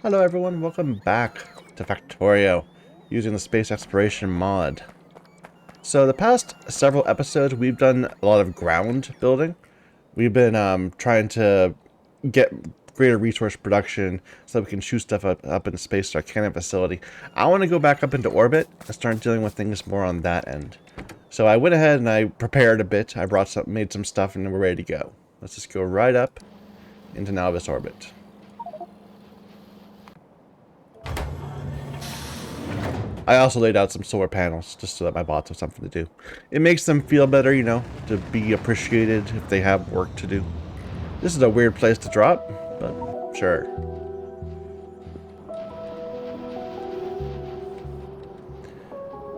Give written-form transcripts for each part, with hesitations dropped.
Hello everyone, welcome back to Factorio, using the space exploration mod. So the past several episodes we've done a lot of ground building. We've been trying to get greater resource production so that we can shoot stuff up into space to our cannon facility. I want to go back up into orbit and start dealing with things more on that end. So I went ahead and I prepared a bit, I made some stuff, and we're ready to go. Let's just go right up into Nauvis orbit. I also laid out some solar panels just so that my bots have something to do. It makes them feel better, you know, to be appreciated if they have work to do. This is a weird place to drop, but sure.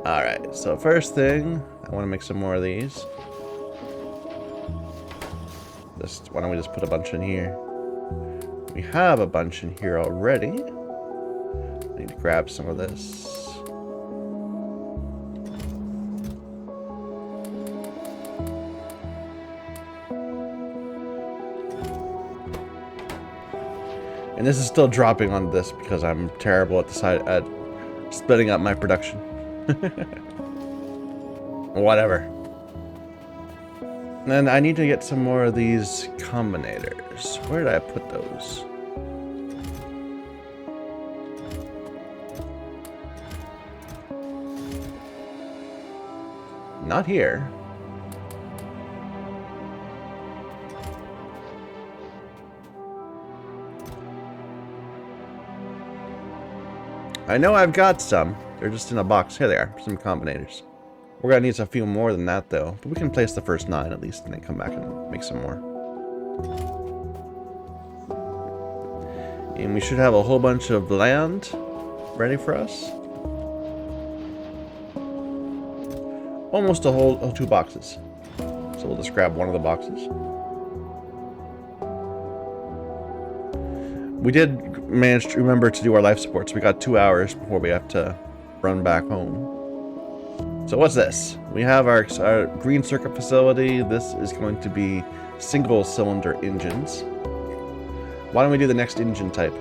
Alright, so first thing, I want to make some more of these. Why don't we just put a bunch in here? We have a bunch in here already. I need to grab some of this. And this is still dropping on this because I'm terrible at at splitting up my production. Whatever. And I need to get some more of these combinators. Where did I put those? Not here. I know I've got some. They're just in a box. Here they are. Some combinators. We're going to need a few more than that, though. But we can place the first 9 at least, and then come back and make some more. And we should have a whole bunch of land ready for us. Almost a whole 2 boxes. So we'll just grab one of the boxes. We did manage to remember to do our life support, so we got 2 hours before we have to run back home. So what's this? We have our green circuit facility. This is going to be single cylinder engines. Why don't we do the next engine type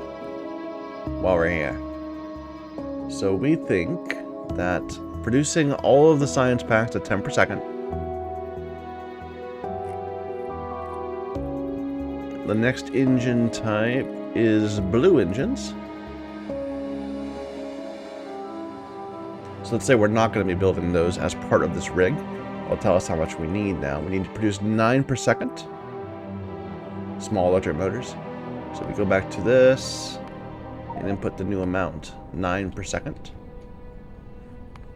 while we're here? So we think that producing all of the science packs at 10 per second. The next engine type is blue engines. So let's say we're not going to be building those as part of this rig. It'll tell us how much we need now. We need to produce 9 per second. Small electric motors. So we go back to this and input the new amount, 9 per second.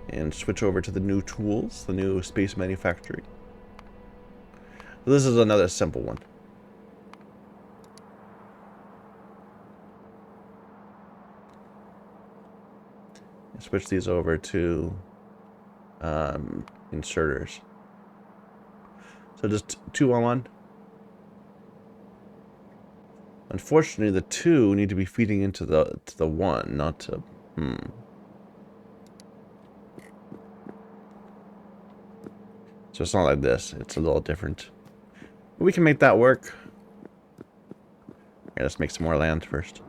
And switch over to the new tools, the new space manufacturing. So this is another simple one. Switch these over to inserters. So just 2 on 1. Unfortunately, the 2 need to be feeding into the 1, not to. So it's not like this. It's a little different. But we can make that work. Yeah, let's make some more land first.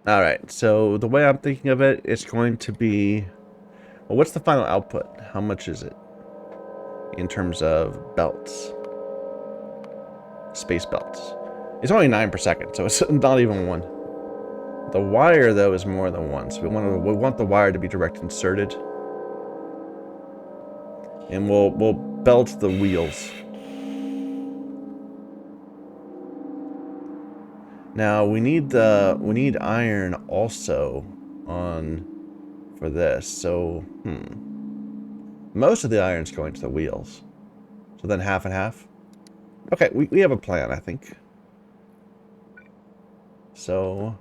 Alright, so the way I'm thinking of it, it's going to be... Well, what's the final output? How much is it? In terms of belts. Space belts. It's only 9 per second, so it's not even 1. The wire, though, is more than 1. So we want the wire to be direct inserted. And we'll belt the wheels. Now we need iron also for this. So most of the iron's going to the wheels. So then half and half. Okay, we have a plan, I think. So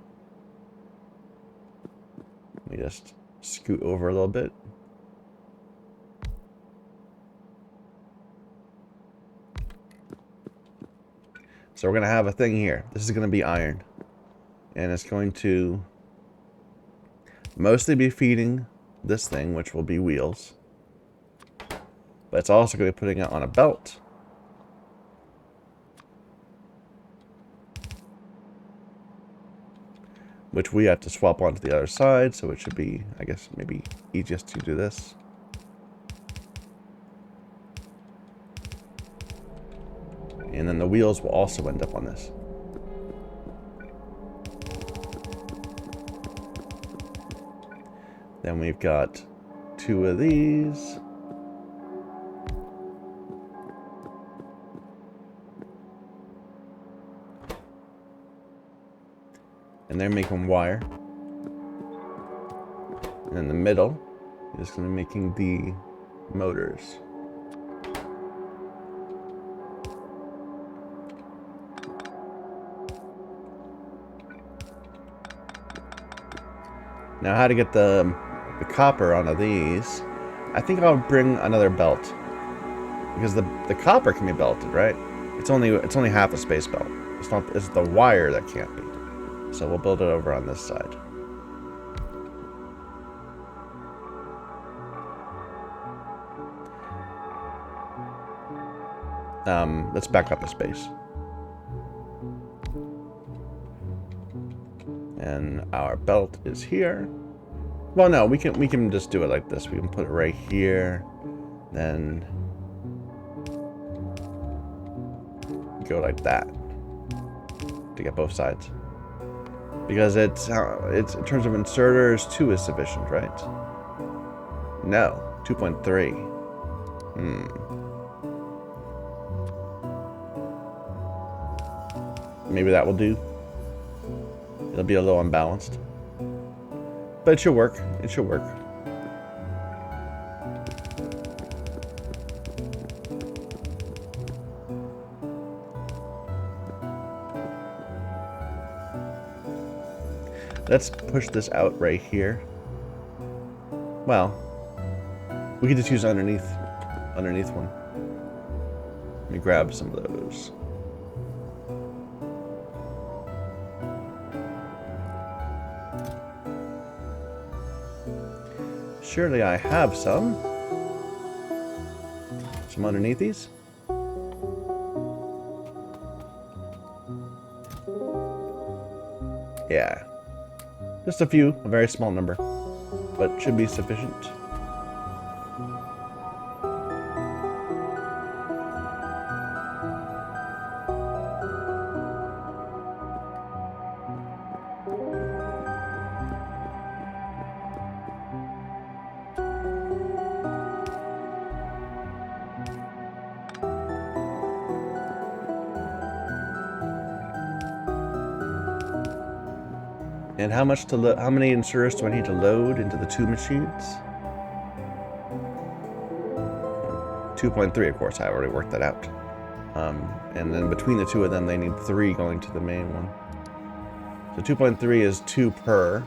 me just scoot over a little bit. So we're going to have a thing here. This is going to be iron. And it's going to mostly be feeding this thing, which will be wheels. But it's also going to be putting it on a belt. Which we have to swap onto the other side, so it should be, I guess, maybe easiest to do this. And then the wheels will also end up on this. Then we've got 2 of these. And they're making wire. And in the middle is going to be making the motors. Now how to get the copper onto these, I think I'll bring another belt. Because the copper can be belted, right? It's only half a space belt. It's the wire that can't be. So we'll build it over on this side. Let's back up a space. And our belt is here. Well, no, we can just do it like this. We can put it right here, then go like that to get both sides. Because it's in terms of inserters, 2 is sufficient, right? No, 2.3. Maybe that will do. It'll be a little unbalanced. But it should work. It should work. Let's push this out right here. Well, we could just use underneath one. Let me grab some of those. Surely I have some. Some underneath these. Yeah. Just a few, a very small number, but should be sufficient. And how many inserters do I need to load into the 2 machines? 2.3, of course. I already worked that out. And then between the 2 of them, they need 3 going to the main one. So 2.3 is 2 per,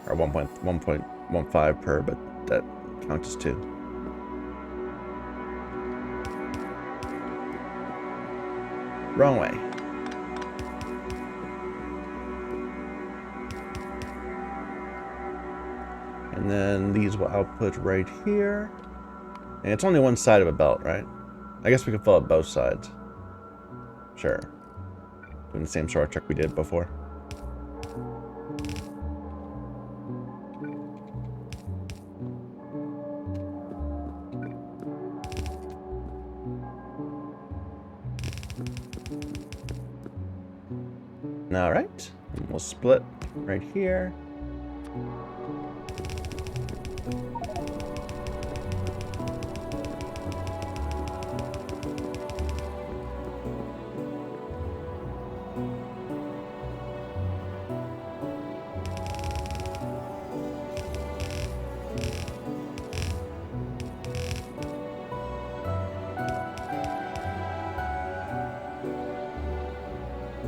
or 1.15 per, but that counts as 2. Wrong way. And then these will output right here. And it's only one side of a belt, right? I guess we can fill up both sides. Sure. Doing the same sort of trick we did before. Alright. And we'll split right here.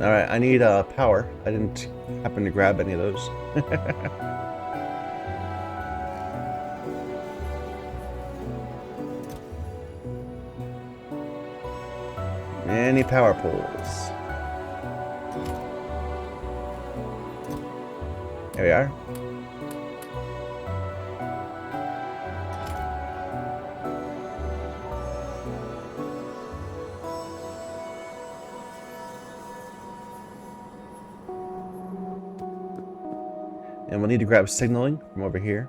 Alright, I need power. I didn't happen to grab any of those. Any power poles? There we are. And we'll need to grab signaling from over here.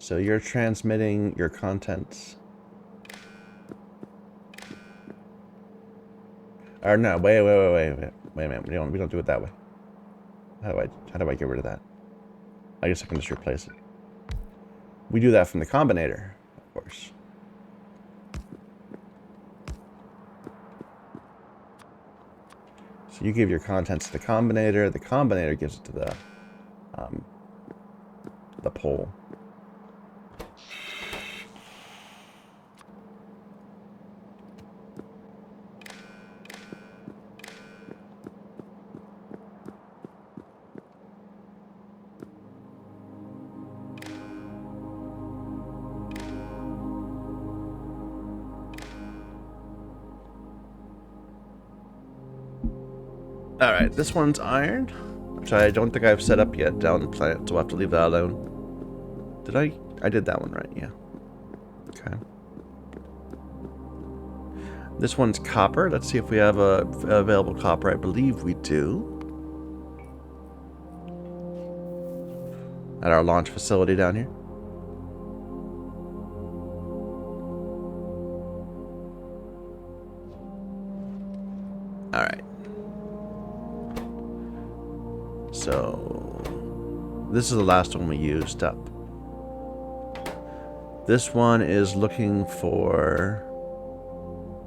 So you're transmitting your contents. Or no, wait a minute. We don't do it that way. How do I get rid of that? I guess I can just replace it. We do that from the combinator, of course. So you give your contents to the combinator gives it to the pole. Alright, this one's iron, which I don't think I've set up yet down the planet, so we'll have to leave that alone. Did I? I did that one right, yeah. Okay. This one's copper. Let's see if we have a available copper. I believe we do. At our launch facility down here. Alright. So, this is the last one we used up. This one is looking for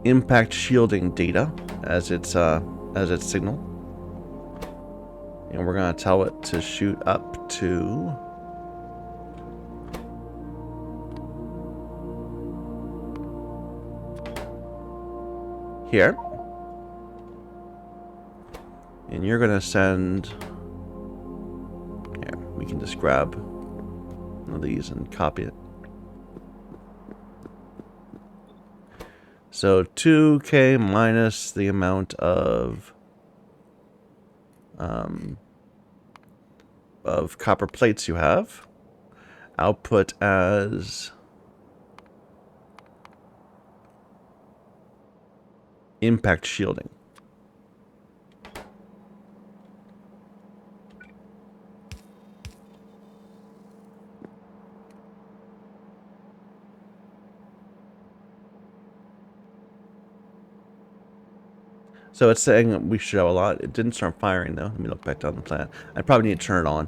impact shielding data as its signal, and we're gonna tell it to shoot up to here, and you're gonna send. We can just grab one of these and copy it. So 2K minus the amount of copper plates you have. Output as impact shielding. So it's saying we should have a lot. It didn't start firing though. Let me look back down the plan. I probably need to turn it on.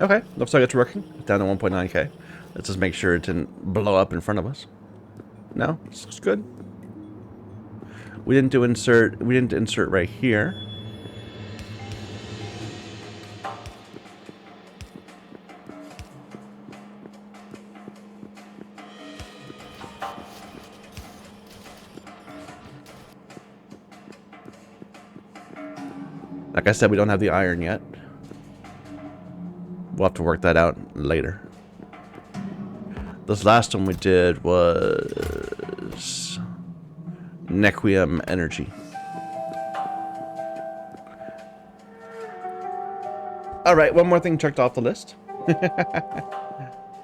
Okay, looks like it's working. Down to 1.9K. Let's just make sure it didn't blow up in front of us. No, this looks good. We didn't insert right here. Like I said, we don't have the iron yet. We'll have to work that out later. This last one we did was Nequium Energy. Alright, one more thing checked off the list.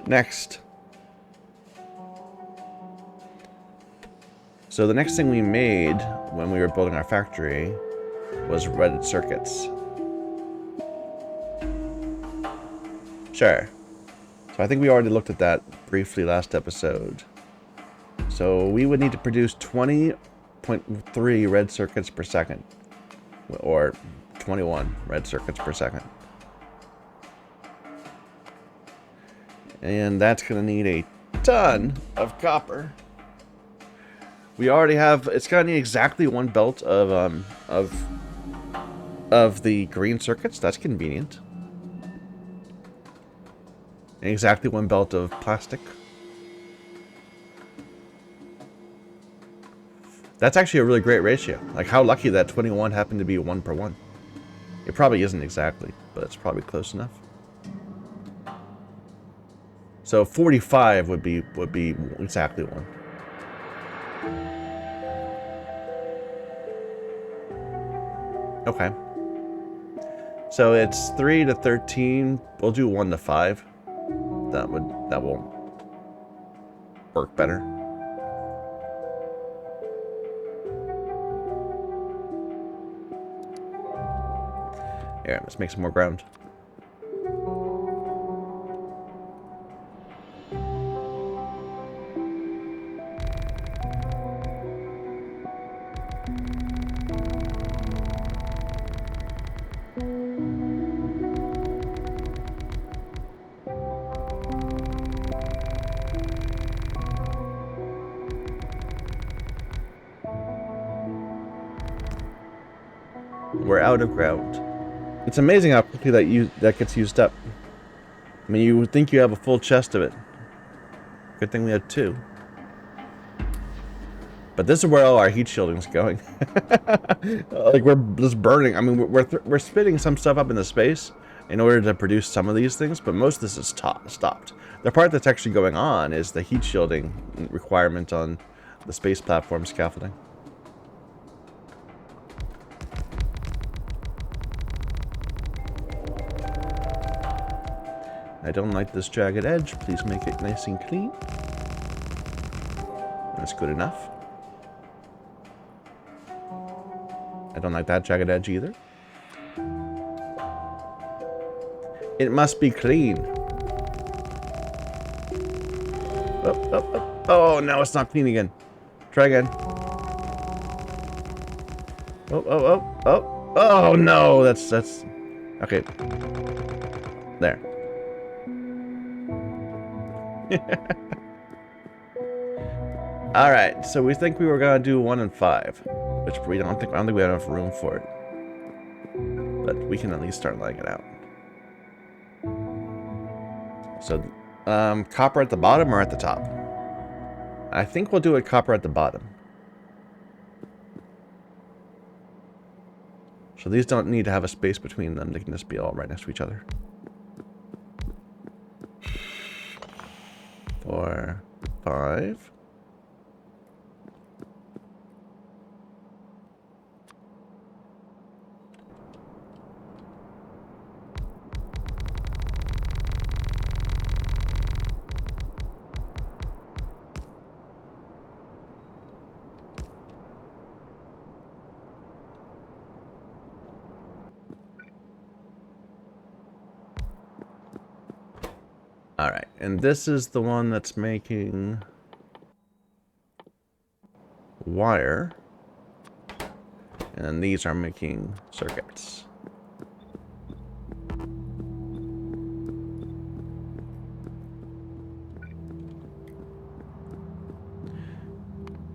Next. So the next thing we made when we were building our factory was red circuits. Sure. So I think we already looked at that briefly last episode. So we would need to produce 20.3 red circuits per second. Or 21 red circuits per second. And that's going to need a ton of copper. We already have, it's going to need exactly one belt of of the green circuits. That's convenient. And exactly one belt of plastic. That's actually a really great ratio. Like, how lucky that 21 happened to be 1 per 1. It probably isn't exactly, but it's probably close enough. So 45 would be exactly 1. Okay. So it's 3 to 13. We'll do 1 to 5. That will work better. Here, let's make some more ground. We're out of ground. It's amazing how quickly that gets used up. I mean, you would think you have a full chest of it. Good thing we had 2. But this is where all our heat shielding is going. Like, we're just burning. I mean, we're spitting some stuff up into space in order to produce some of these things, but most of this is stopped. The part that's actually going on is the heat shielding requirement on the space platform scaffolding. I don't like this jagged edge. Please make it nice and clean. That's good enough. I don't like that jagged edge either. It must be clean. Oh, now it's not clean again. Try again. Oh, no, that's, okay. There. Alright, so we think we were gonna do 1 and 5. Which I don't think we have enough room for it. But we can at least start laying it out. So, copper at the bottom or at the top? I think we'll do it copper at the bottom. So these don't need to have a space between them. They can just be all right next to each other. 4, 5. Alright, and this is the one that's making wire. And then these are making circuits.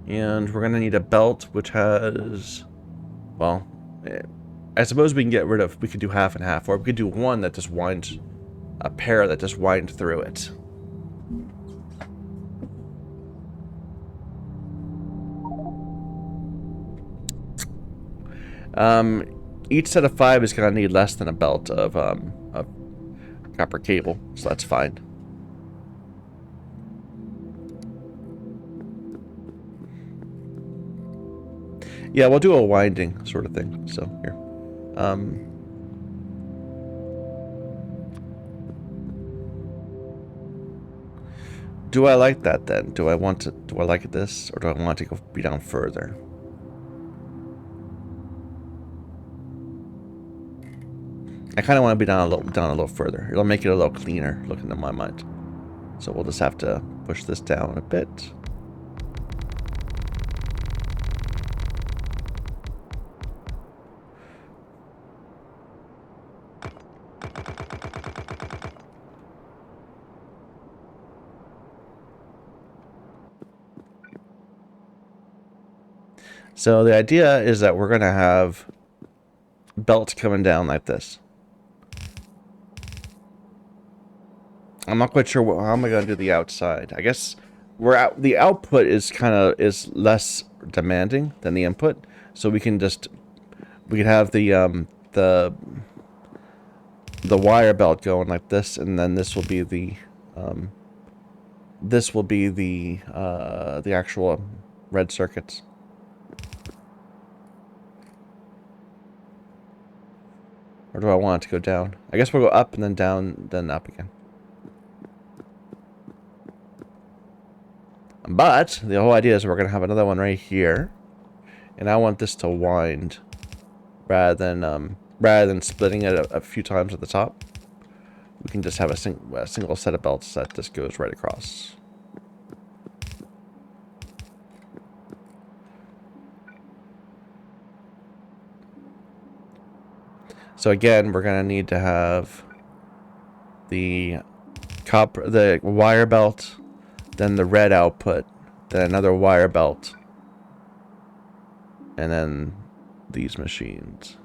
And we're going to need a belt which has, well, I suppose we can get rid of, we could do half and half, or we could do one that just winds, a pair that just wind through it. Each set of 5 is going to need less than a belt of copper cable, so that's fine. Yeah, we'll do a winding sort of thing. So here, do I like that then? Do I like this, or do I want to go be down further? I kind of want to be down a little further. It'll make it a little cleaner looking in my mind. So we'll just have to push this down a bit. So the idea is that we're going to have belt coming down like this. I'm not quite sure how am I going to do the outside. I guess the output is less demanding than the input, so we can have the wire belt going like this, and then this will be the the actual red circuits. Or do I want it to go down? I guess we'll go up and then down, then up again. But the whole idea is we're going to have another one right here, and I want this to wind rather than splitting it a few times at the top. We can just have a single set of belts that just goes right across. So again, we're going to need to have the wire belt, then the red output, then another wire belt, and then these machines.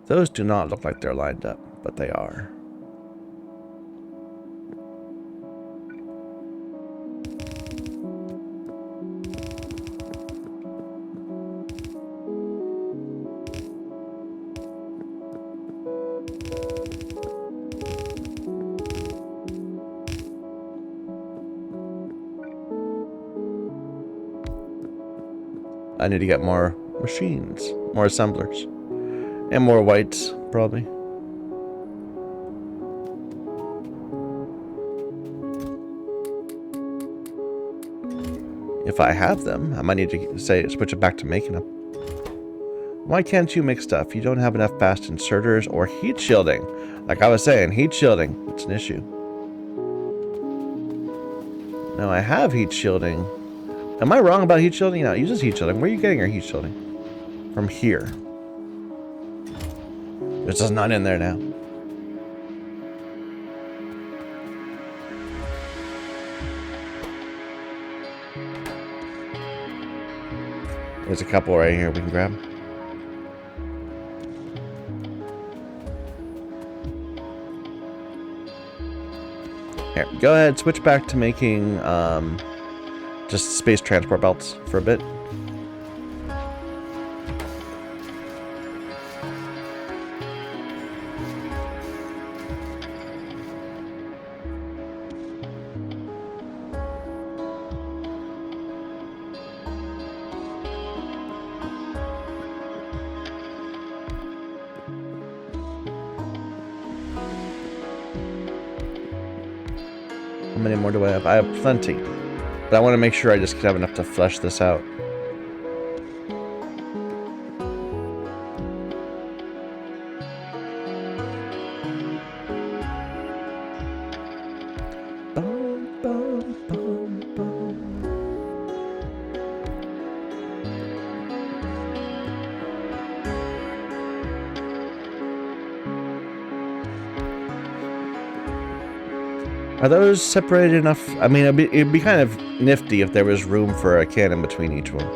Those do not look like they're lined up, but they are. I need to get more machines, more assemblers, and more whites, probably. If I have them, I might need to switch it back to making them. Why can't you make stuff? You don't have enough fast inserters or heat shielding. Like I was saying, heat shielding, it's an issue. No, I have heat shielding. Am I wrong about heat shielding? No, it uses heat shielding. Where are you getting your heat shielding? From here. It's just not in there now. There's a couple right here we can grab. Here, go ahead, switch back to making just space transport belts for a bit. How many more do I have? I have plenty. But I want to make sure I just have enough to flesh this out. Are those separated enough? I mean, it'd be kind of nifty if there was room for a cannon between each one.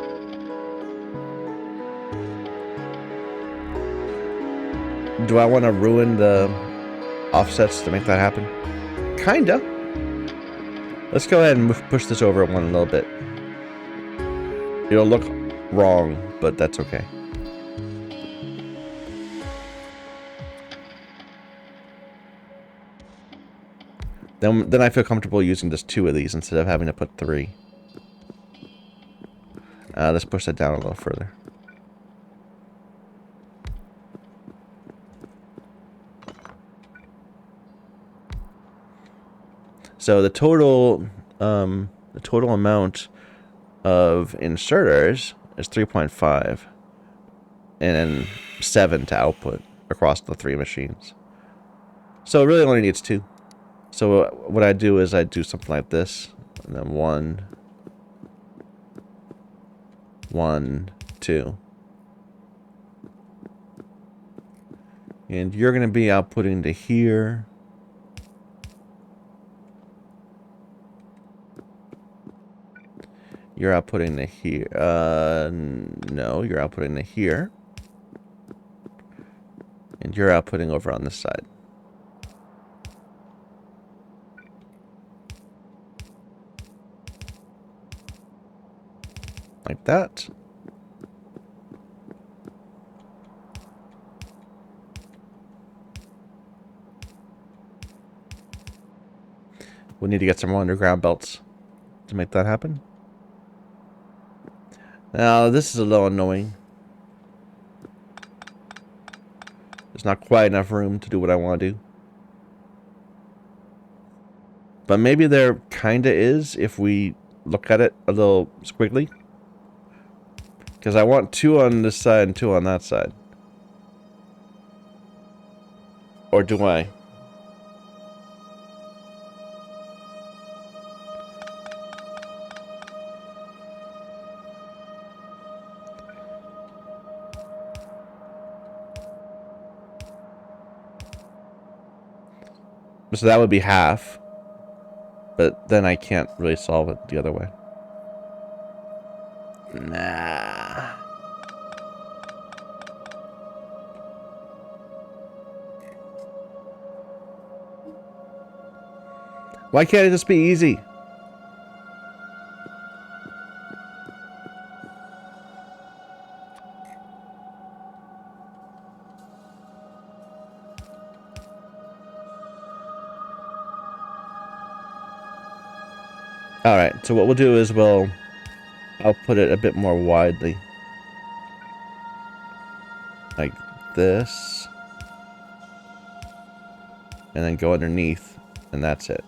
Do I want to ruin the offsets to make that happen? Kinda. Let's go ahead and push this over one a little bit. It'll look wrong, but that's okay. Then I feel comfortable using just 2 of these instead of having to put 3. Let's push that down a little further. So the total amount of inserters is 3.5, and then 7 to output across the 3 machines. So it really only needs 2. So what I do is I do something like this, and then 1, 1, 2. And you're going to be outputting to here. You're outputting to here. No, you're outputting to here. And you're outputting over on this side. Like that. We need to get some more underground belts to make that happen. Now, this is a little annoying. There's not quite enough room to do what I want to do. But maybe there kinda is if we look at it a little squiggly. Because I want 2 on this side and 2 on that side. Or do I? So that would be half. But then I can't really solve it the other way. Nah. Why can't it just be easy? Alright, so what we'll do is I'll put it a bit more widely. Like this. And then go underneath, and that's it.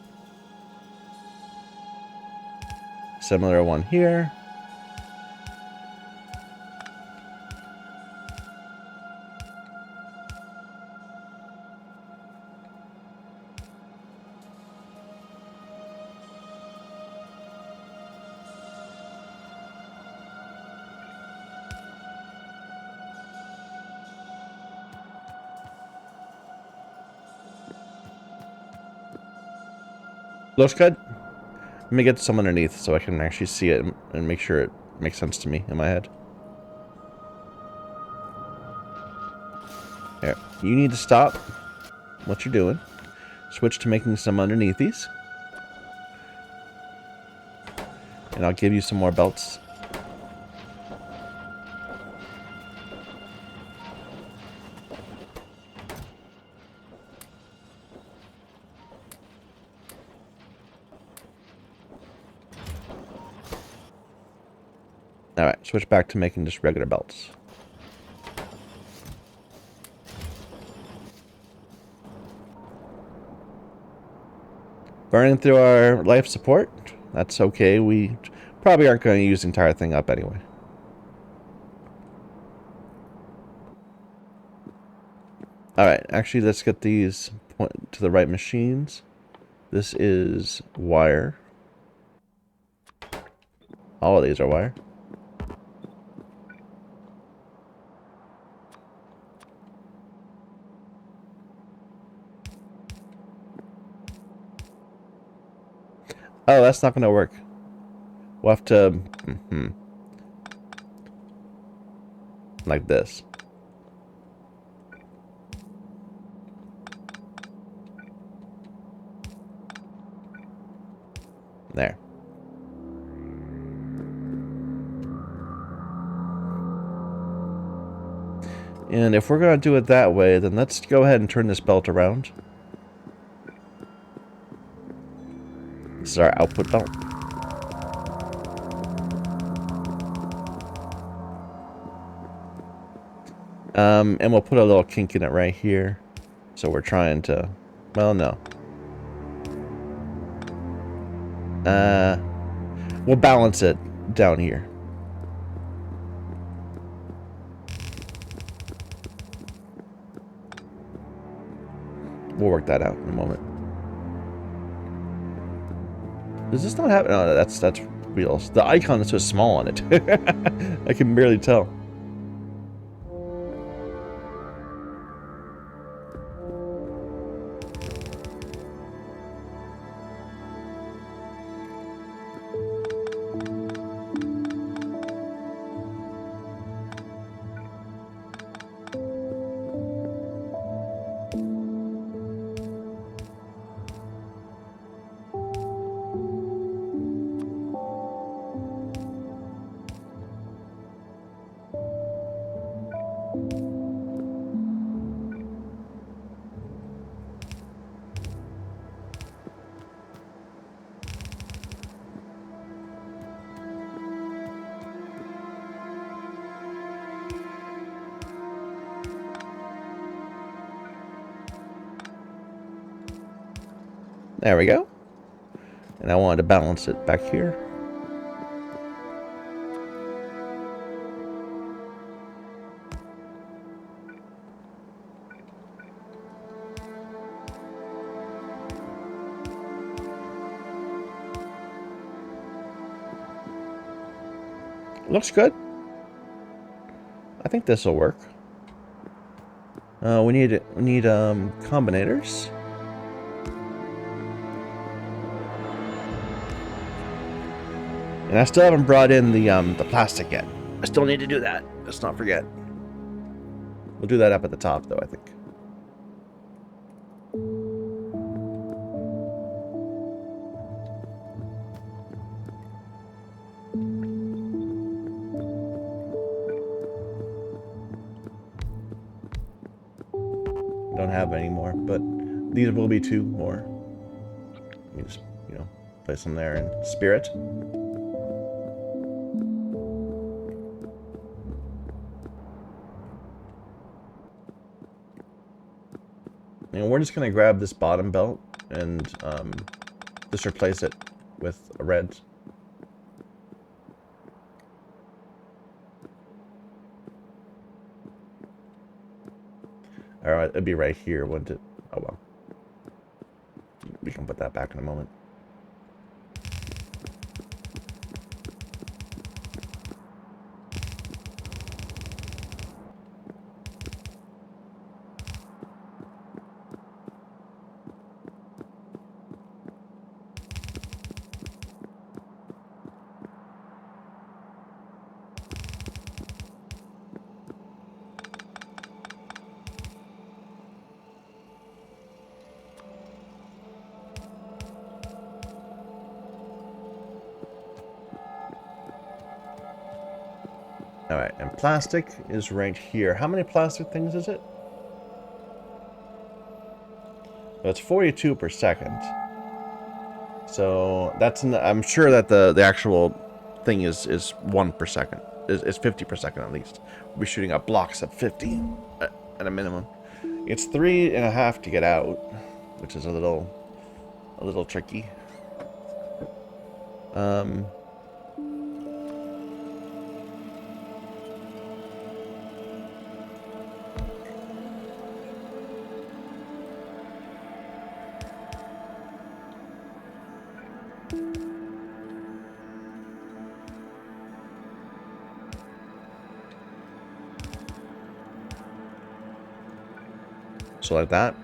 Similar one here. Looks good. Let me get some underneath so I can actually see it and make sure it makes sense to me in my head. Here, you need to stop what you're doing. Switch to making some underneath these. And I'll give you some more belts. Alright, switch back to making just regular belts. Burning through our life support. That's okay. We probably aren't going to use the entire thing up anyway. Alright, actually let's get these to the right machines. This is wire. All of these are wire. Oh, that's not going to work. We'll have to... like this. There. And if we're going to do it that way, then let's go ahead and turn this belt around. This is our output belt. And we'll put a little kink in it right here. So we're trying to... well, no. We'll balance it down here. We'll work that out in a moment. Does this not have... no, that's wheels. The icon is so small on it. I can barely tell. There we go. And I wanted to balance it back here. Looks good. I think this will work. We need combinators. And I still haven't brought in the plastic yet. I still need to do that. Let's not forget. We'll do that up at the top, though, I think. Don't have any more, but these will be 2 more. Let me just, place them there in spirit. And we're just going to grab this bottom belt and just replace it with a red. Alright, it'd be right here, wouldn't it? Oh well. We can put that back in a moment. Alright, and plastic is right here. How many plastic things is it? Well, it's 42 per second. So that's I'm sure that the actual thing is 1 per second. Is 50 per second at least. We'll be shooting up blocks at 50 at a minimum. It's 3.5 to get out, which is a little tricky. So like that.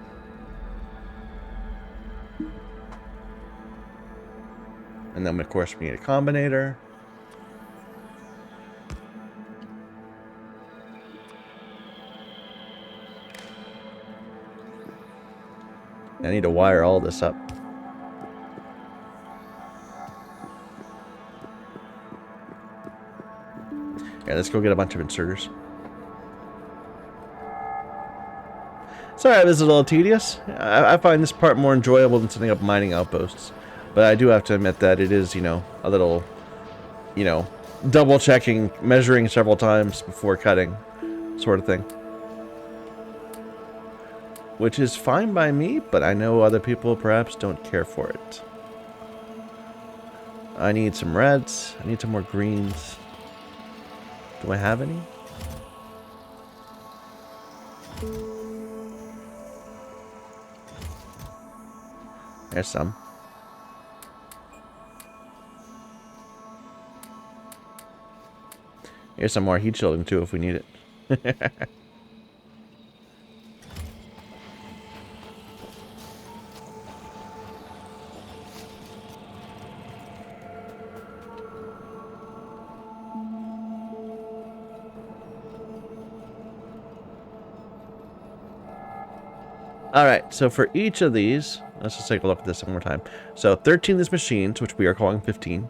And then, of course, we need a combinator. I need to wire all this up. Yeah, let's go get a bunch of inserters. Sorry, this is a little tedious. I find this part more enjoyable than setting up mining outposts. But I do have to admit that it is, a little, double checking, measuring several times before cutting, sort of thing. Which is fine by me, but I know other people perhaps don't care for it. I need some reds. I need some more greens. Do I have any? There's some. Here's some more heat shielding too if we need it. Alright, so for each of these, let's just take a look at this one more time. So 13 of these machines, which we are calling 15,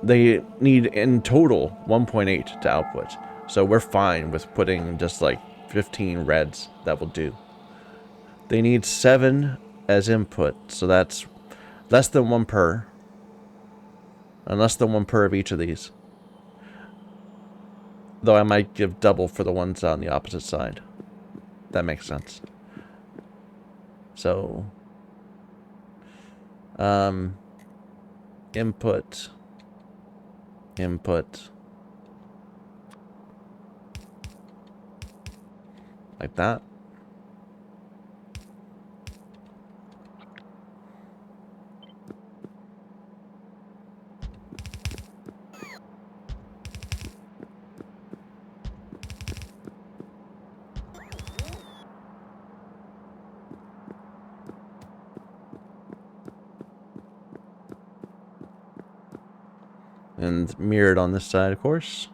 they need in total 1.8 to output. So we're fine with putting just like 15 reds. That will do. They need 7 as input, so that's less than 1 per. And less than 1 per of each of these. Though I might give double for the ones on the opposite side. That makes sense. So Input. Input. Like that. And mirrored on this side, of course.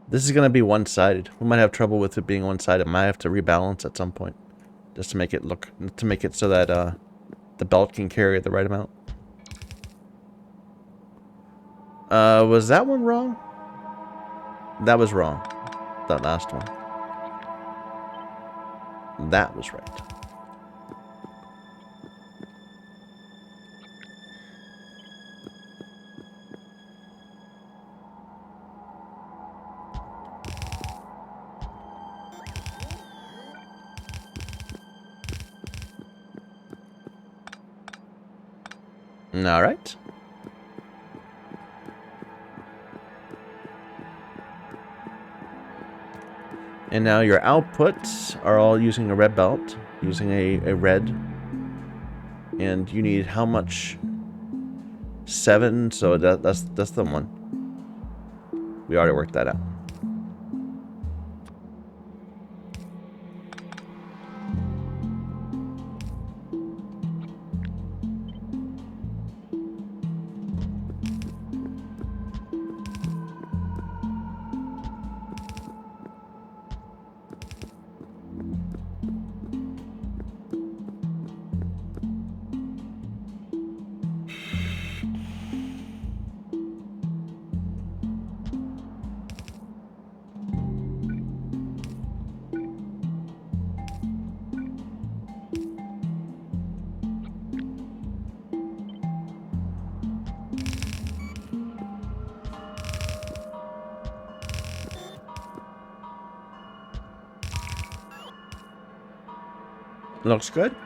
This is going to be one-sided. We might have trouble with it being one-sided. Might have to rebalance at some point. Just to make it look, to make it so that the belt can carry the right amount. Was that one wrong? That was wrong. That last one. That was right. All right. And now your outputs are all using a red belt, using a red. And you need how much? 7, so that's the one. We already worked that out. Looks good.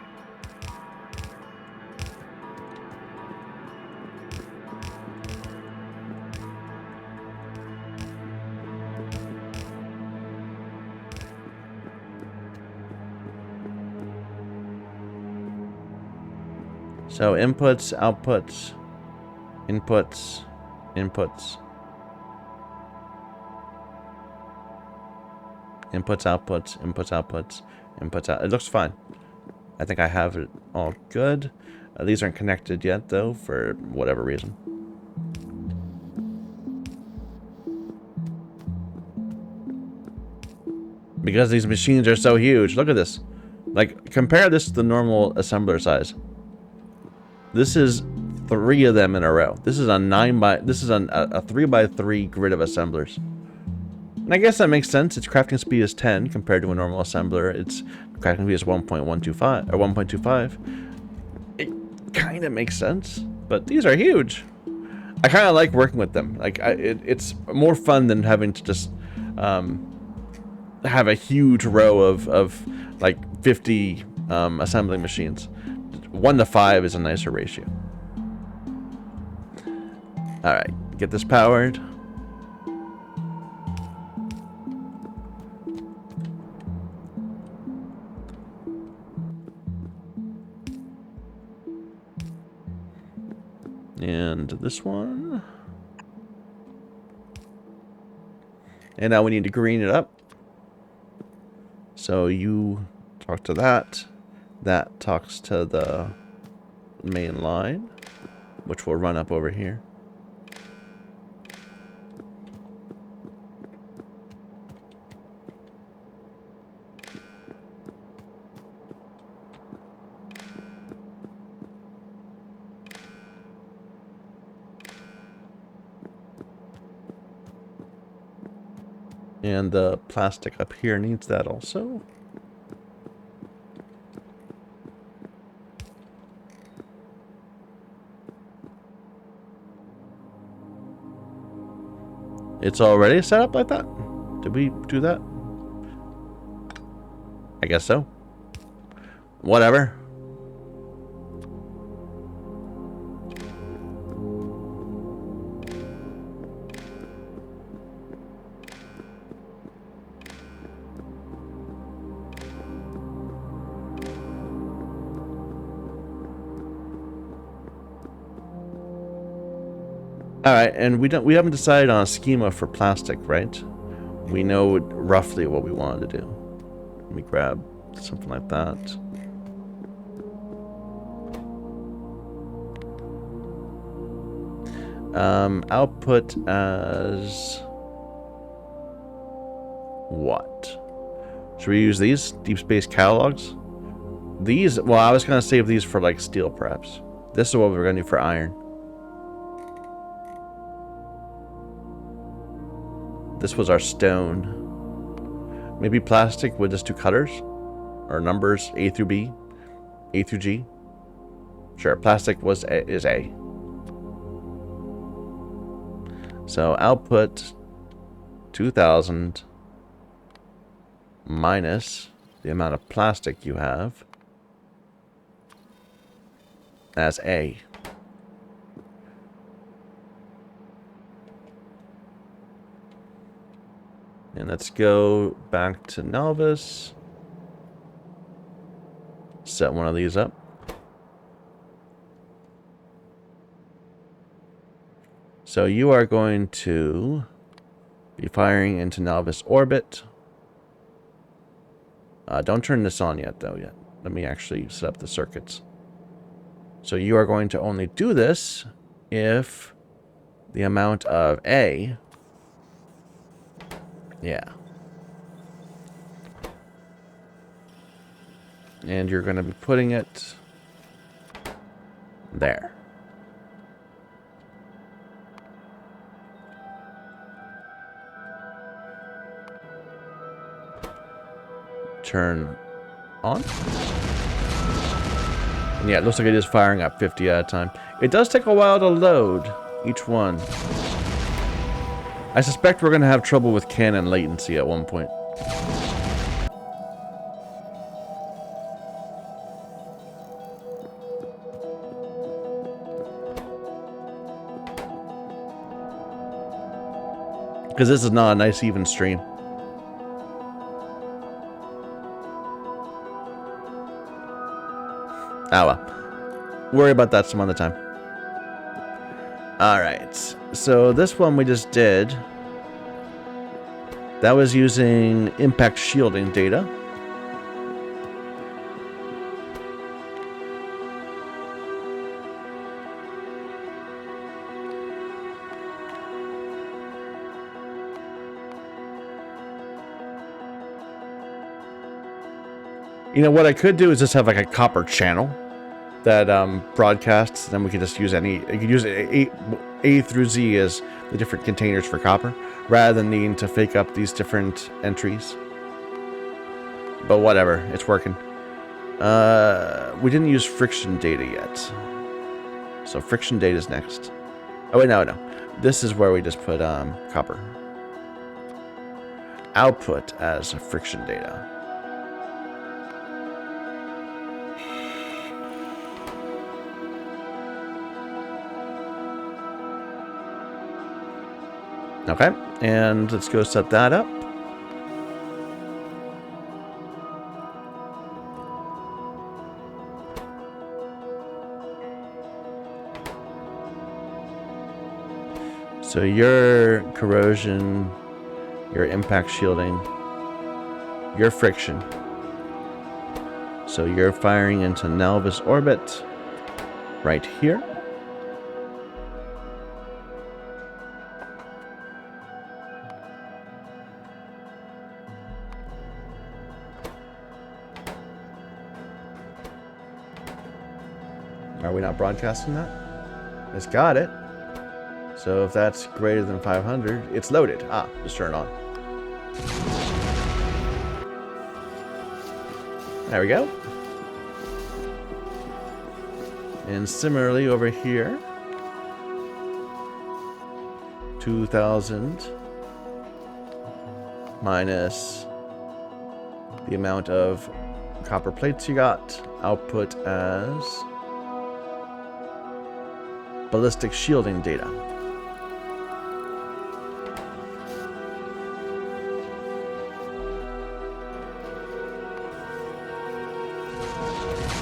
So inputs, outputs, inputs, inputs, inputs, outputs, inputs, outputs, inputs, out. It looks fine. I think I have it all good. These aren't connected yet, though, for whatever reason. Because these machines are so huge. Look at this. Like, compare this to the normal assembler size. This is 3 of them in a row. This is a 3x3 grid of assemblers. And I guess that makes sense. Its crafting speed is 10 compared to a normal assembler. Its crafting speed is 1.125 or 1.25. It kind of makes sense, but these are huge. I kind of like working with them. Like it's more fun than having to just have a huge row of like 50 assembling machines. 1 to 5 is a nicer ratio. Alright, get this powered. And this one. And now we need to green it up. So you talk to that. That talks to the main line, which will run up over here. And the plastic up here needs that also. It's already set up like that? Did we do that? I guess so. Whatever. Alright, and we haven't decided on a schema for plastic, right? We know roughly what we wanted to do. Let me grab something like that. Output as what? Should we use these? Deep space catalogs? These, well, I was gonna save these for like steel perhaps. This is what we're gonna do for iron. This was our stone. Maybe plastic with just 2 cutters? Or numbers, A through B, A through G. Sure, plastic is A. So output 2000 minus the amount of plastic you have as A. And let's go back to Novice. Set one of these up. So you are going to be firing into Novice orbit. Don't turn this on yet, though, yet. Let me actually set up the circuits. So you are going to only do this if the amount of A... Yeah. And you're going to be putting it there. Turn on. And yeah, it looks like it is firing up 50 at a time. It does take a while to load each one. I suspect we're going to have trouble with cannon latency at one point. Because this is not a nice even stream. Ah well. Worry about that some other time. Alright. So this one we just did. That was using impact shielding data. You know, what I could do is just have like a copper channel that broadcasts, then we can just use any, you could use A through Z as the different containers for copper, rather than needing to fake up these different entries. But whatever, it's working. We didn't use friction data yet. So friction data is next. Oh wait, no. This is where we just put copper. Output as friction data. Okay, and let's go set that up. So your corrosion, your impact shielding, your friction. So you're firing into Novice orbit right here. Are we not broadcasting that? It's got it. So if that's greater than 500, it's loaded. Ah, just turn it on. There we go. And similarly over here, 2000 minus the amount of copper plates you got. Output as ballistic shielding data.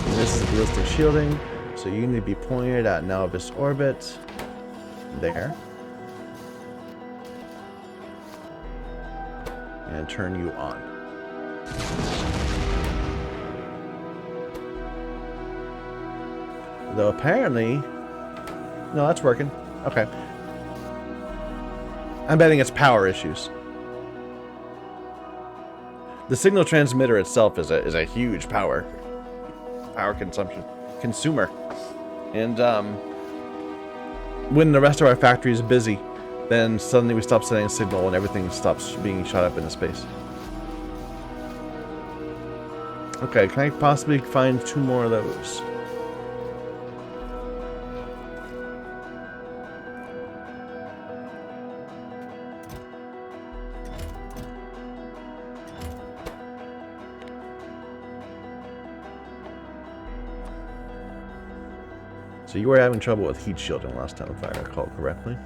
And this is ballistic shielding, so you need to be pointed at Novus orbit. There. And turn you on. Though apparently... No, that's working. Okay. I'm betting it's power issues. The signal transmitter itself is a huge power consumer. And when the rest of our factory is busy, then suddenly we stop sending a signal and everything stops being shot up into space. Okay, can I possibly find 2 more of those? So you were having trouble with heat shielding last time, if I recall correctly.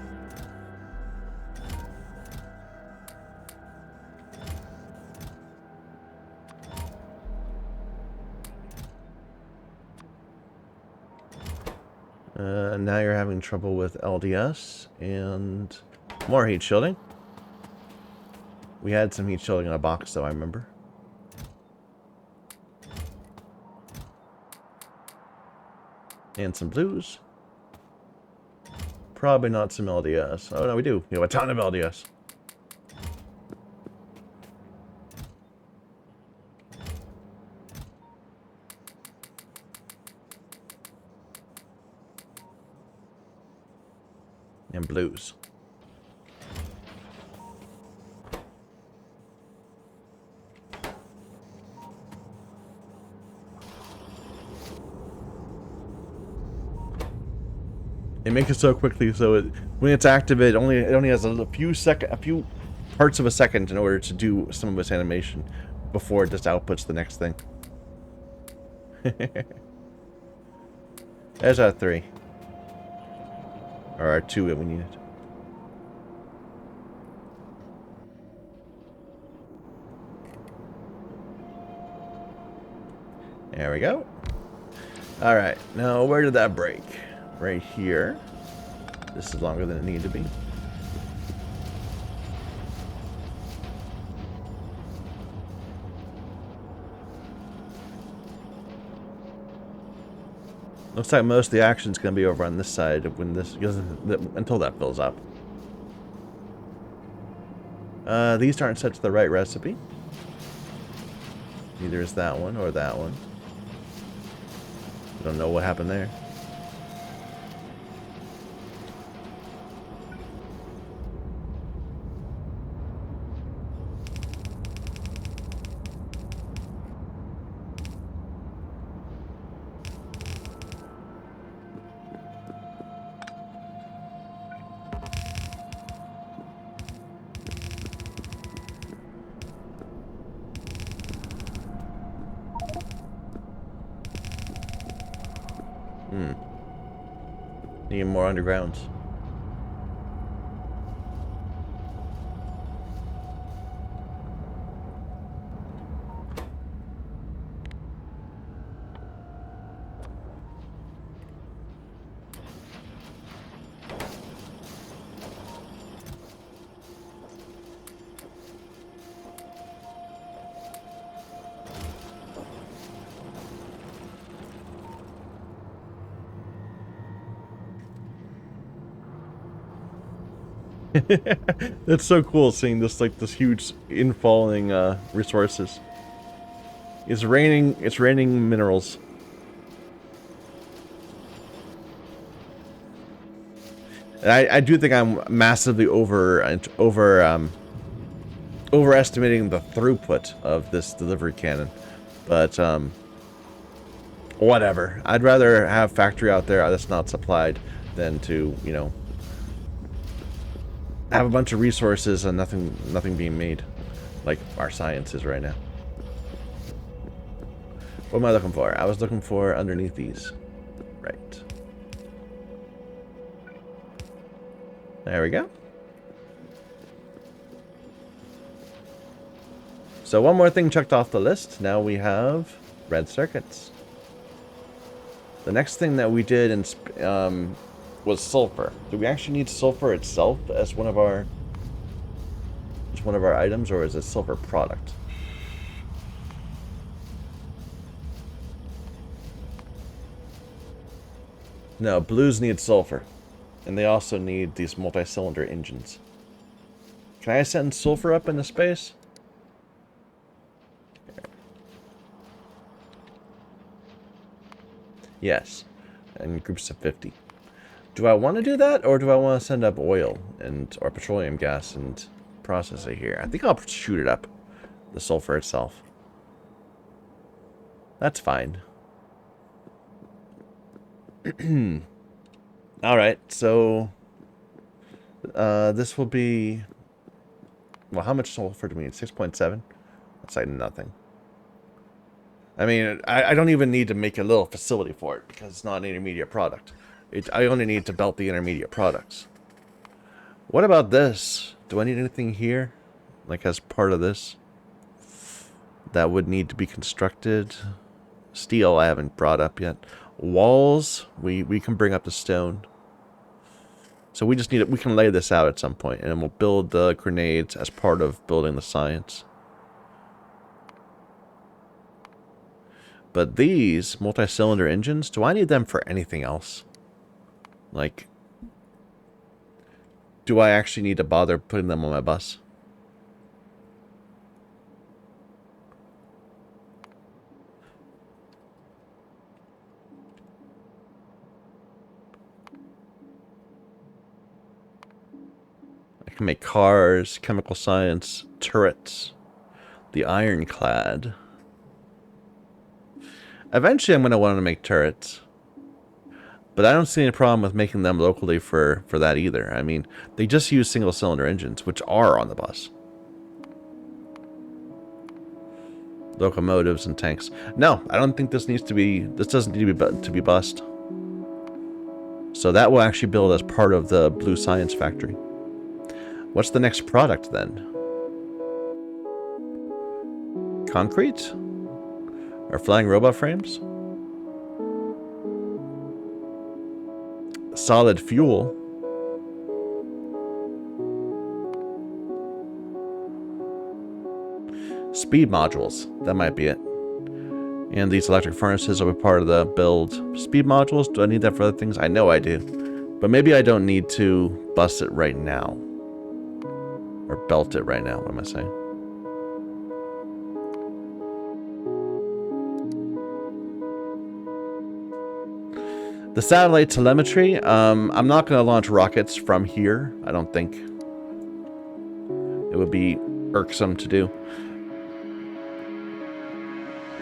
Now you're having trouble with LDS and more heat shielding. We had some heat shielding in a box, though, I remember. And some blues. Probably not some LDS. Oh, no, we do. We have a ton of LDS. And blues. It makes it so quickly, so when it's activated, it only has a few parts of a second in order to do some of its animation before it just outputs the next thing. There's our 3. Or our 2 that we needed. There we go. Alright, now where did that break? Right here. This is longer than it needed to be. Looks like most of the action's going to be over on this side when until that fills up. These aren't set to the right recipe. Neither is that one or that one. Don't know what happened there. Need more undergrounds. It's so cool seeing this this huge infalling resources. It's raining minerals. And I do think I'm massively overestimating the throughput of this delivery cannon. But whatever. I'd rather have factory out there that's not supplied than to, you know, have a bunch of resources and nothing being made. like our science is right now. What am I looking for? I was looking for underneath these. Right. There we go. So one more thing checked off the list. Now we have red circuits. The next thing that we did was sulfur. Do we actually need sulfur itself as one of our items, or is it sulfur product? No, blues need sulfur. And they also need these multi-cylinder engines. Can I send sulfur up into space? Yes. In groups of 50. Do I want to do that, or do I want to send up oil or petroleum gas and process it here? I think I'll shoot it up. The sulfur itself. That's fine. Alright, so this will be, well, how much sulfur do we need? 6.7? That's like nothing. I mean, I don't even need to make a little facility for it because it's not an intermediate product. I only need to belt the intermediate products. What about this? Do I need anything here? Like as part of this? That would need to be constructed. Steel I haven't brought up yet. Walls, we can bring up the stone. So we just need it. We can lay this out at some point, and then we'll build the grenades as part of building the science. But these multi-cylinder engines, do I need them for anything else? Like, do I actually need to bother putting them on my bus? I can make cars, chemical science, turrets, the ironclad. Eventually I'm going to want to make turrets. But I don't see any problem with making them locally for that either. I mean, they just use single-cylinder engines, which are on the bus. Locomotives and tanks. No, I don't think this needs to be... This doesn't need to be bussed. So that will actually build as part of the Blue Science Factory. What's the next product then? Concrete? Or flying robot frames? Solid fuel. Speed modules. That might be it. And these electric furnaces will be part of the build. Speed modules, do I need that for other things? I know I do. But maybe I don't need to bust it right now. Or belt it right now, what am I saying? The satellite telemetry, I'm not going to launch rockets from here, I don't think. It would be irksome to do.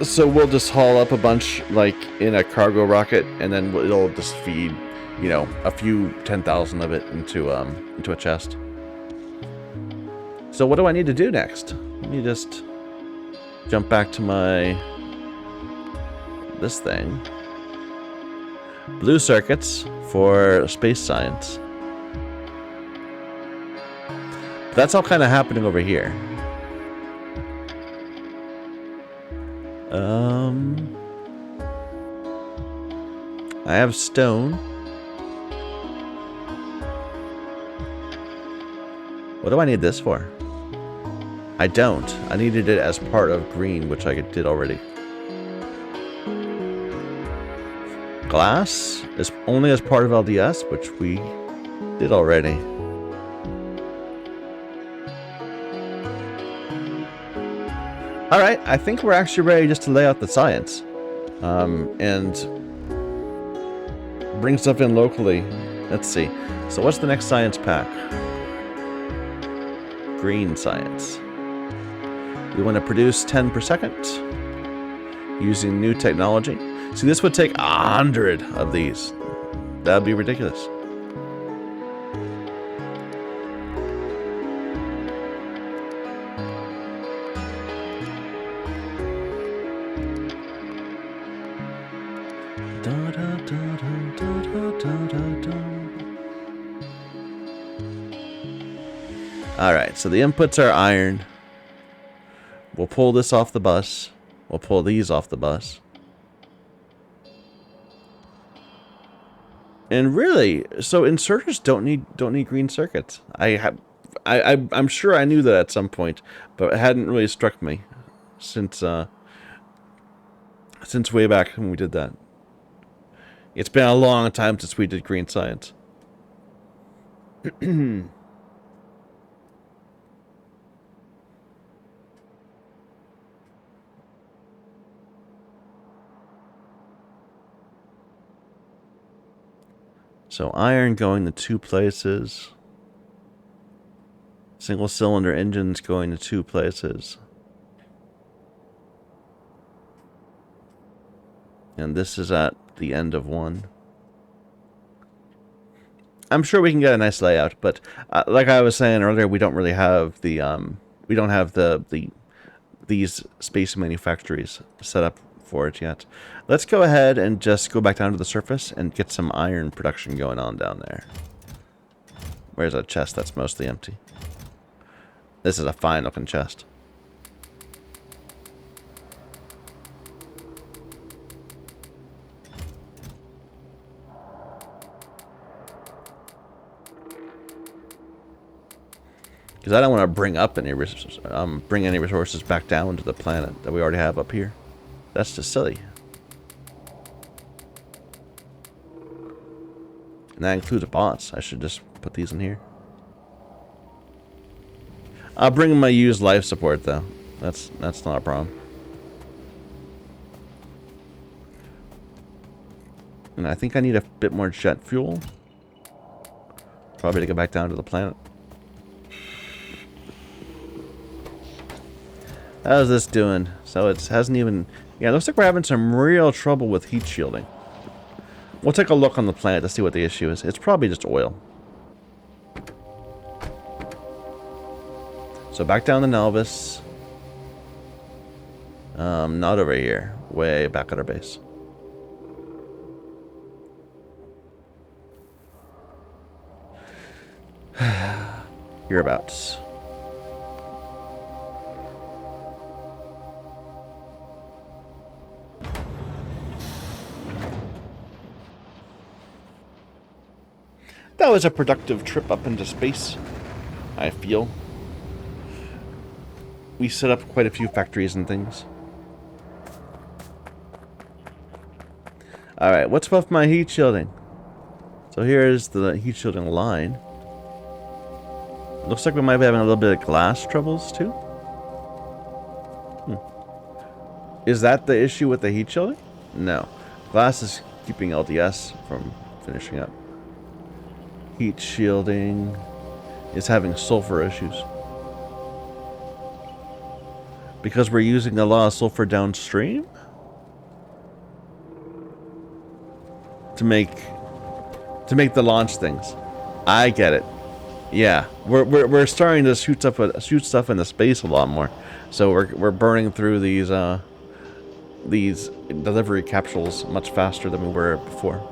So we'll just haul up a bunch, like, in a cargo rocket, and then it'll just feed, you know, a few 10,000 of it into a chest. So what do I need to do next? Let me just jump back to this thing. Blue circuits for space science. That's all kind of happening over here. I have stone. What do I need this for? I don't. I needed it as part of green, which I did already. Glass is only as part of LDS, which we did already. Alright, I think we're actually ready just to lay out the science. And bring stuff in locally. Let's see. So what's the next science pack? Green science. We want to produce 10 per second using new technology. See, this would take 100 of these. That would be ridiculous. Alright, so the inputs are iron. We'll pull this off the bus. We'll pull these off the bus. And really, so inserters don't need green circuits. I'm sure I knew that at some point, but it hadn't really struck me since way back when we did that. It's been a long time since we did green science. So iron going to 2 places. Single cylinder engines going to 2 places. And this is at the end of 1. I'm sure we can get a nice layout, but like I was saying earlier, we don't really have the we don't have these space manufactories set up for it yet. Let's go ahead and just go back down to the surface and get some iron production going on down there. Where's a chest that's mostly empty? This is a fine looking chest. Because I don't want to bring up any resources back down to the planet that we already have up here. That's just silly. And that includes bots. I should just put these in here. I'll bring my used life support though. That's not a problem. And I think I need a bit more jet fuel. Probably to get back down to the planet. How's this doing? So it hasn't even... Yeah, it looks like we're having some real trouble with heat shielding. We'll take a look on the planet to see what the issue is. It's probably just oil. So back down to Nelvis. Not over here. Way back at our base. Hereabouts. That was a productive trip up into space, I feel. We set up quite a few factories and things. Alright, what's with my heat shielding? So here's the heat shielding line. Looks like we might be having a little bit of glass troubles too. Is that the issue with the heat shielding? No. Glass is keeping LDS from finishing up. Heat shielding is having sulfur issues. Because we're using a lot of sulfur downstream? To make the launch things. I get it. Yeah, we're starting to shoot stuff into space a lot more. So we're burning through these delivery capsules much faster than we were before.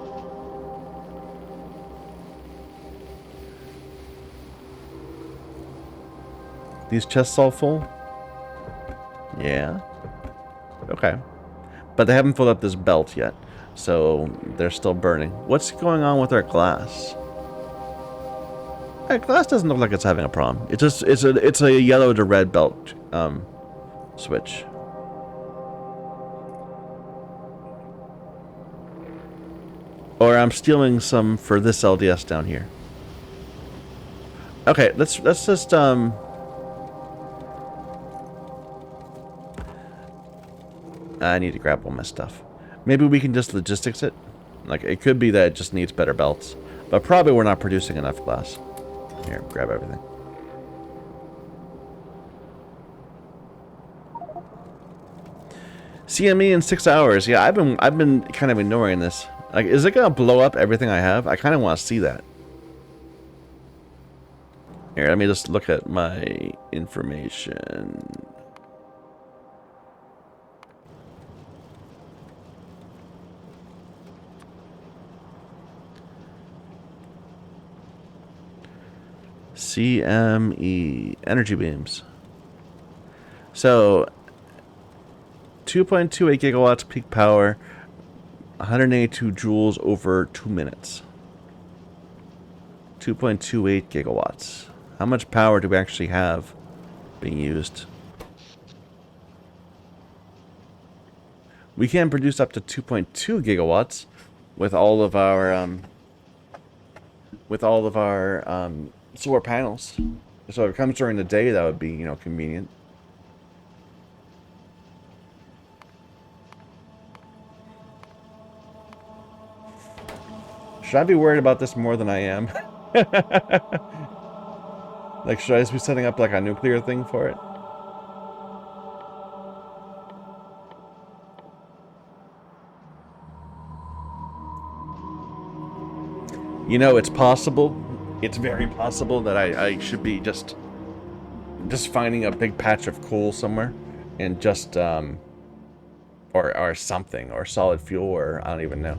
These chests all full? Yeah. Okay. But they haven't filled up this belt yet, so they're still burning. What's going on with our glass? Glass doesn't look like it's having a problem. It's a yellow to red belt switch. Or I'm stealing some for this LDS down here. Okay, let's just I need to grab all my stuff. Maybe we can just logistics it. Like, it could be that it just needs better belts. But probably we're not producing enough glass. Here, grab everything. CME in 6 hours. Yeah, I've been kind of ignoring this. Like, is it gonna blow up everything I have? I kind of want to see that. Here, let me just look at my information. CME. Energy beams. So, 2.28 gigawatts peak power, 182 joules over 2 minutes. 2.28 gigawatts. How much power do we actually have being used? We can produce up to 2.2 gigawatts with all of our solar panels. So if it comes during the day, that would be, you know, convenient. Should I be worried about this more than I am? Like, should I just be setting up like a nuclear thing for it? You know, it's possible. It's very possible that I should be just finding a big patch of coal somewhere and just or something, or solid fuel, or I don't even know.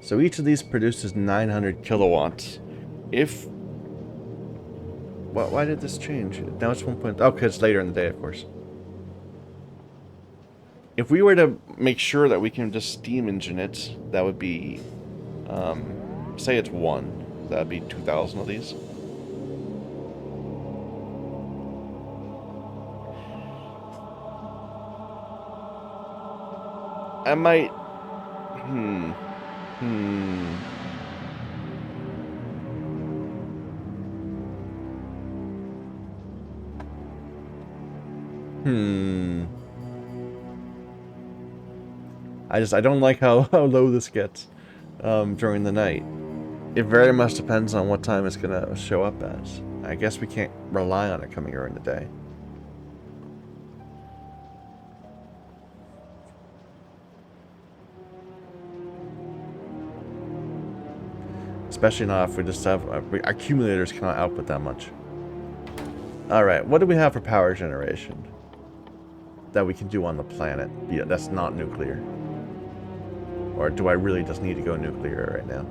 So each of these produces 900 kilowatts. If... Why did this change? Now it's 1 point... Oh, because it's later in the day, of course. If we were to make sure that we can just steam engine it, that would be... say it's 1. That would be 2,000 of these. I might... I don't like how low this gets during the night. It very much depends on what time it's gonna show up as. I guess we can't rely on it coming during the day. Especially not if we just have... accumulators cannot output that much. Alright, what do we have for power generation that we can do on the planet? Yeah, that's not nuclear. Or do I really just need to go nuclear right now?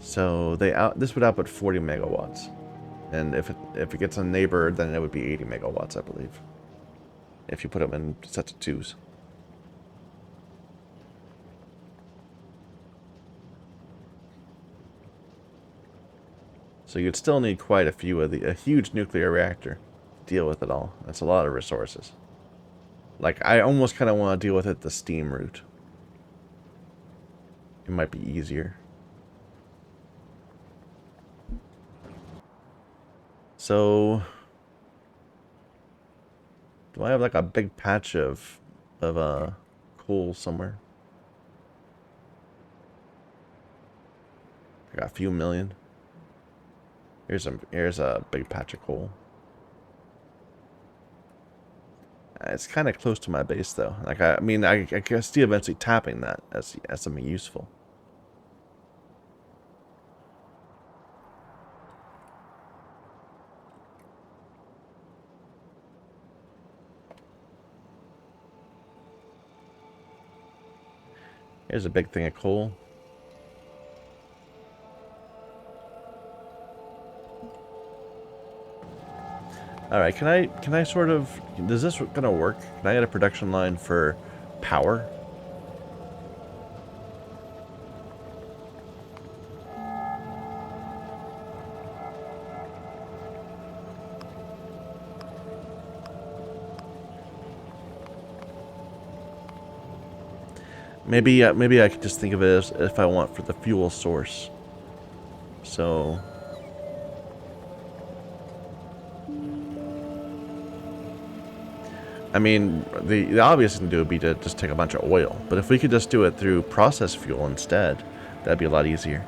So this would output 40 megawatts. And if it gets a neighbor, then it would be 80 megawatts, I believe. If you put them in sets of 2s. So you'd still need quite a few of a huge nuclear reactor to deal with it all. That's a lot of resources. Like, I almost kind of want to deal with it the steam route. It might be easier. So, do I have like a big patch of coal somewhere? I got a few million. Here's a big patch of coal. It's kind of close to my base though. Like I mean, I can see eventually tapping that as something useful. Here's a big thing of coal. Alright, can I sort of... Is this gonna work? Can I get a production line for power? Maybe I could just think of it as if I want for the fuel source. So... I mean, the obvious thing to do would be to just take a bunch of oil. But if we could just do it through process fuel instead, that'd be a lot easier.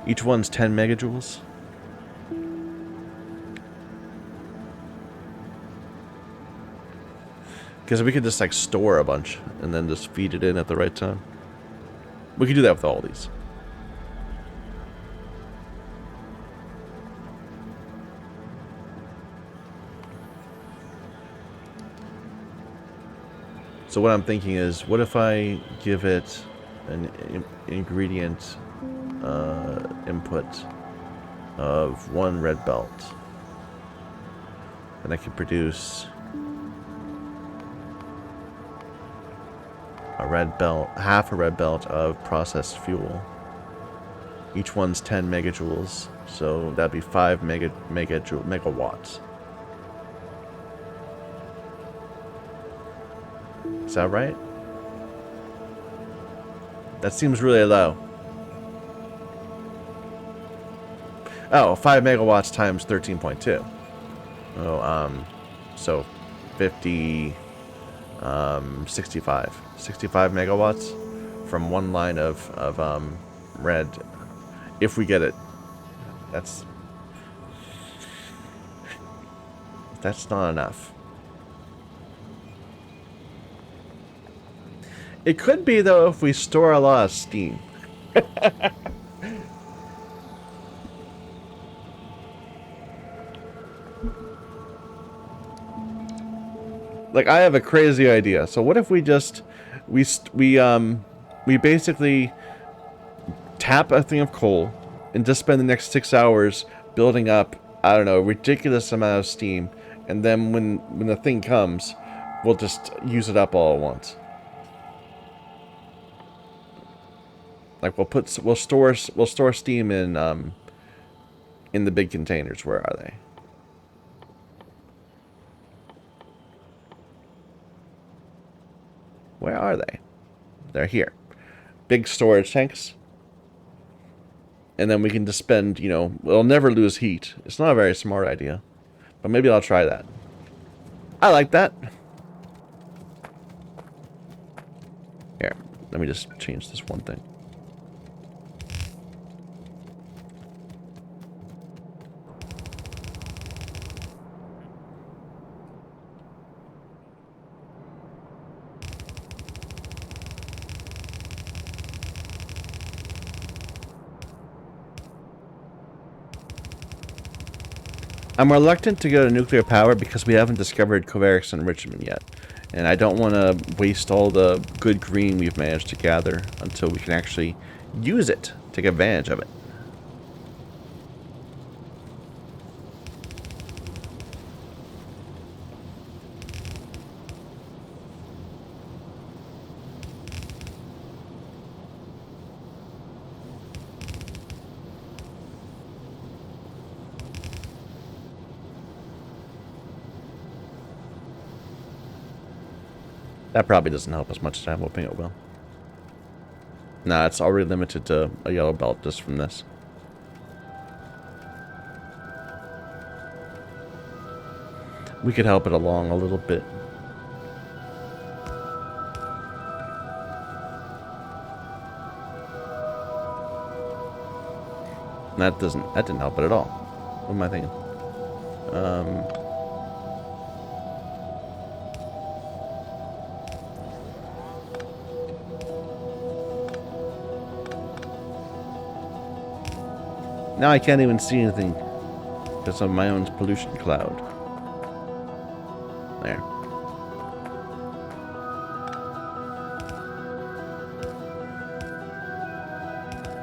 Each one's 10 megajoules. Because we could just like store a bunch and then just feed it in at the right time. We could do that with all these. So what I'm thinking is, what if I give it an ingredient input of 1 red belt? And I can produce a red belt, half a red belt of processed fuel. Each one's 10 megajoules, so that'd be 5 megawatts. Is that right? That seems really low. Oh, 5 megawatts times 13.2. Oh, so 50, 65 megawatts from 1 line of red. If we get it, that's not enough. It could be, though, if we store a lot of steam. Like, I have a crazy idea. So what if we just we basically tap a thing of coal and just spend the next 6 hours building up, I don't know, a ridiculous amount of steam, and then when the thing comes, we'll just use it up all at once. Like we'll store steam in the big containers. Where are they? Where are they? They're here. Big storage tanks. And then we can just spend, you know, we'll never lose heat. It's not a very smart idea. But maybe I'll try that. I like that. Here, let me just change this one thing. I'm reluctant to go to nuclear power because we haven't discovered Coveric's enrichment yet. And I don't want to waste all the good green we've managed to gather until we can actually use it, take advantage of it. That probably doesn't help as much as I'm hoping it will. Nah, it's already limited to a yellow belt just from this. We could help it along a little bit. That didn't help it at all. What am I thinking? Now I can't even see anything because of my own pollution cloud. There.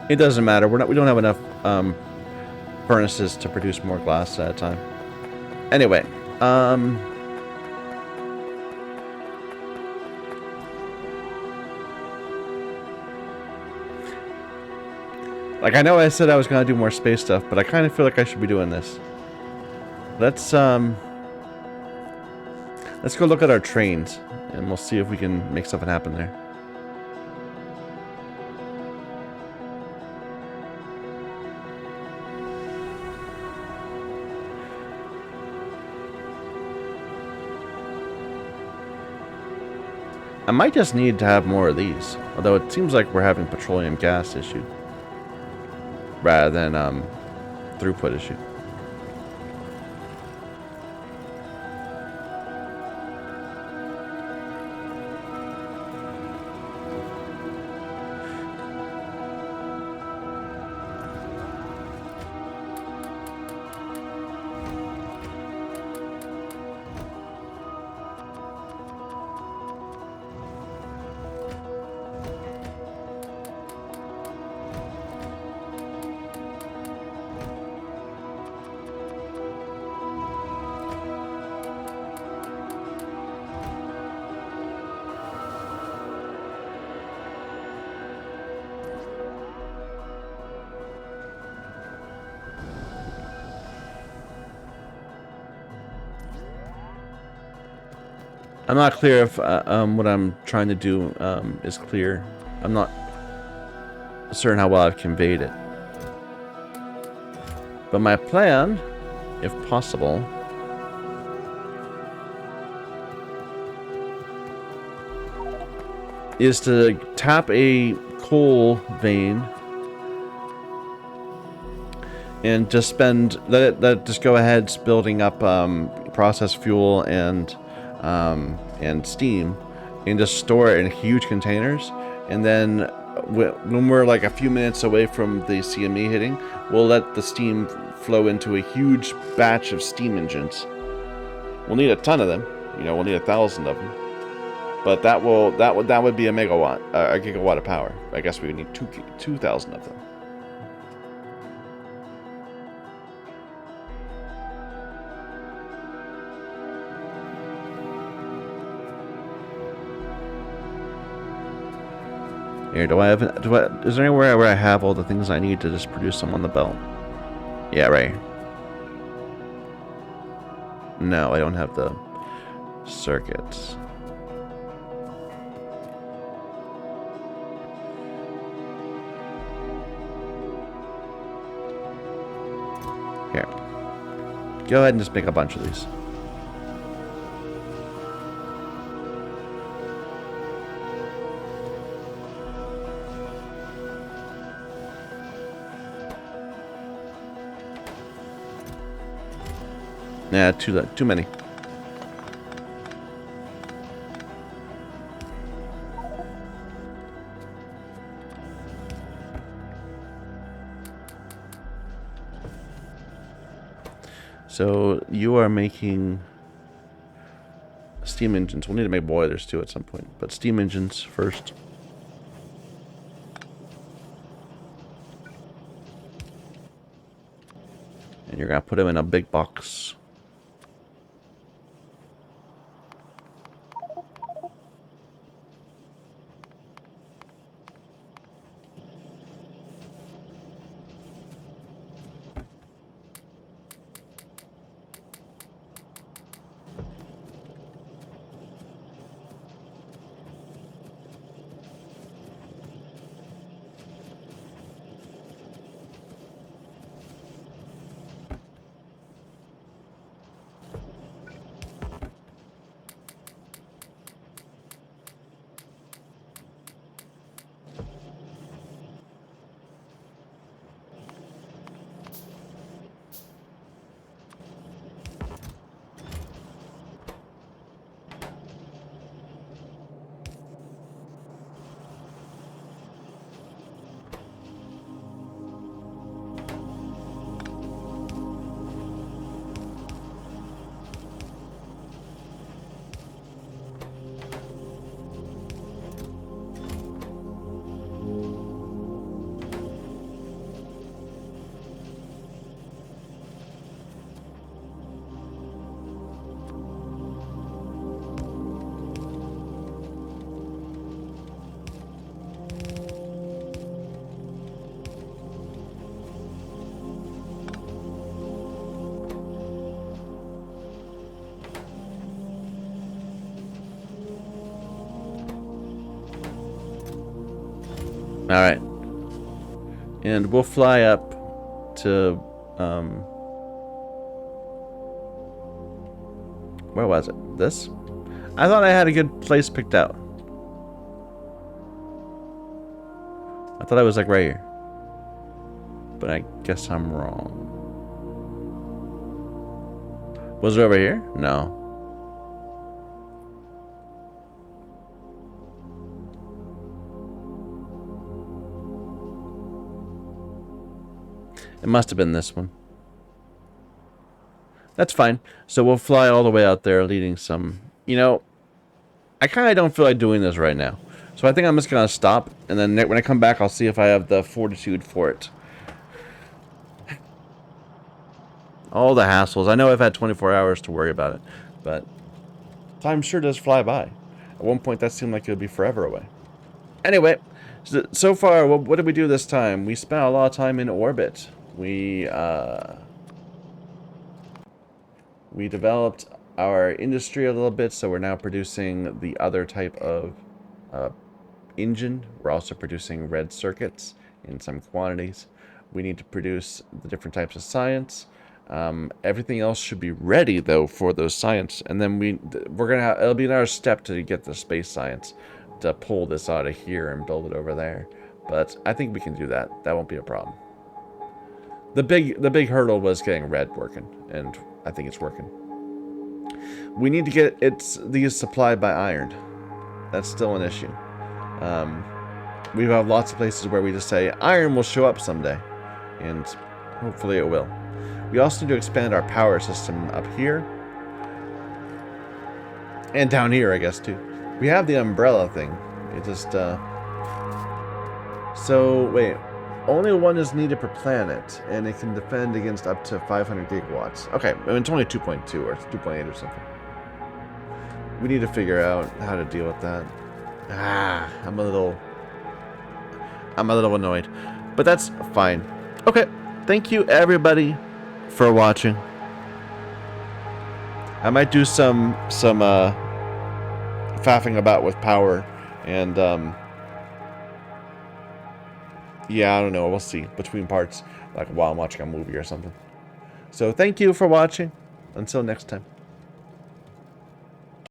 It doesn't matter. We don't have enough furnaces to produce more glass at a time. Anyway, like, I know I said I was going to do more space stuff, but I kind of feel like I should be doing this. Let's go look at our trains, and we'll see if we can make something happen there. I might just need to have more of these, although it seems like we're having petroleum gas issue rather than throughput issue. I'm not clear if what I'm trying to do is clear. I'm not certain how well I've conveyed it. But my plan, if possible, is to tap a coal vein and just let it just go ahead building up processed fuel and steam, and just store it in huge containers, and then when we're like a few minutes away from the CME hitting, we'll let the steam flow into a huge batch of steam engines. We'll need a ton of them, you know, we'll need 1,000 of them, but that would be a megawatt, a gigawatt of power. I guess we would need 2,000 of them. Here, is there anywhere where I have all the things I need to just produce them on the belt? Yeah, right here. No, I don't have the circuits. Here. Go ahead and just make a bunch of these. Yeah, too many. So you are making steam engines. We'll need to make boilers too at some point, but steam engines first. And you're gonna put them in a big box. Alright. And we'll fly up to, where was it? This? I thought I had a good place picked out. I thought I was like right here. But I guess I'm wrong. Was it over here? No. It must have been this one. That's fine. So we'll fly all the way out there leading some... You know, I kind of don't feel like doing this right now. So I think I'm just going to stop. And then when I come back, I'll see if I have the fortitude for it. All the hassles. I know I've had 24 hours to worry about it. But time sure does fly by. At one point, that seemed like it would be forever away. Anyway, so far, what did we do this time? We spent a lot of time in orbit. We developed our industry a little bit, so we're now producing the other type of engine. We're also producing red circuits in some quantities. We need to produce the different types of science. Everything else should be ready though for those science, and then we're gonna have, it'll be another step to get the space science to pull this out of here and build it over there. But I think we can do that. That won't be a problem. The big hurdle was getting red working, and I think it's working. We need to get these supplied by iron. That's still an issue. We have lots of places where we just say iron will show up someday, and hopefully it will. We also need to expand our power system up here and down here, I guess, too. We have the umbrella thing. It just so wait, only one is needed per planet, and it can defend against up to 500 gigawatts. Okay, I mean, it's only 2.2 or 2.8 or something. We need to figure out how to deal with that. I'm a little annoyed, but that's fine. Okay, thank you everybody for watching. I might do some faffing about with power, and yeah, I don't know. We'll see between parts, like while I'm watching a movie or something. So thank you for watching. Until next time.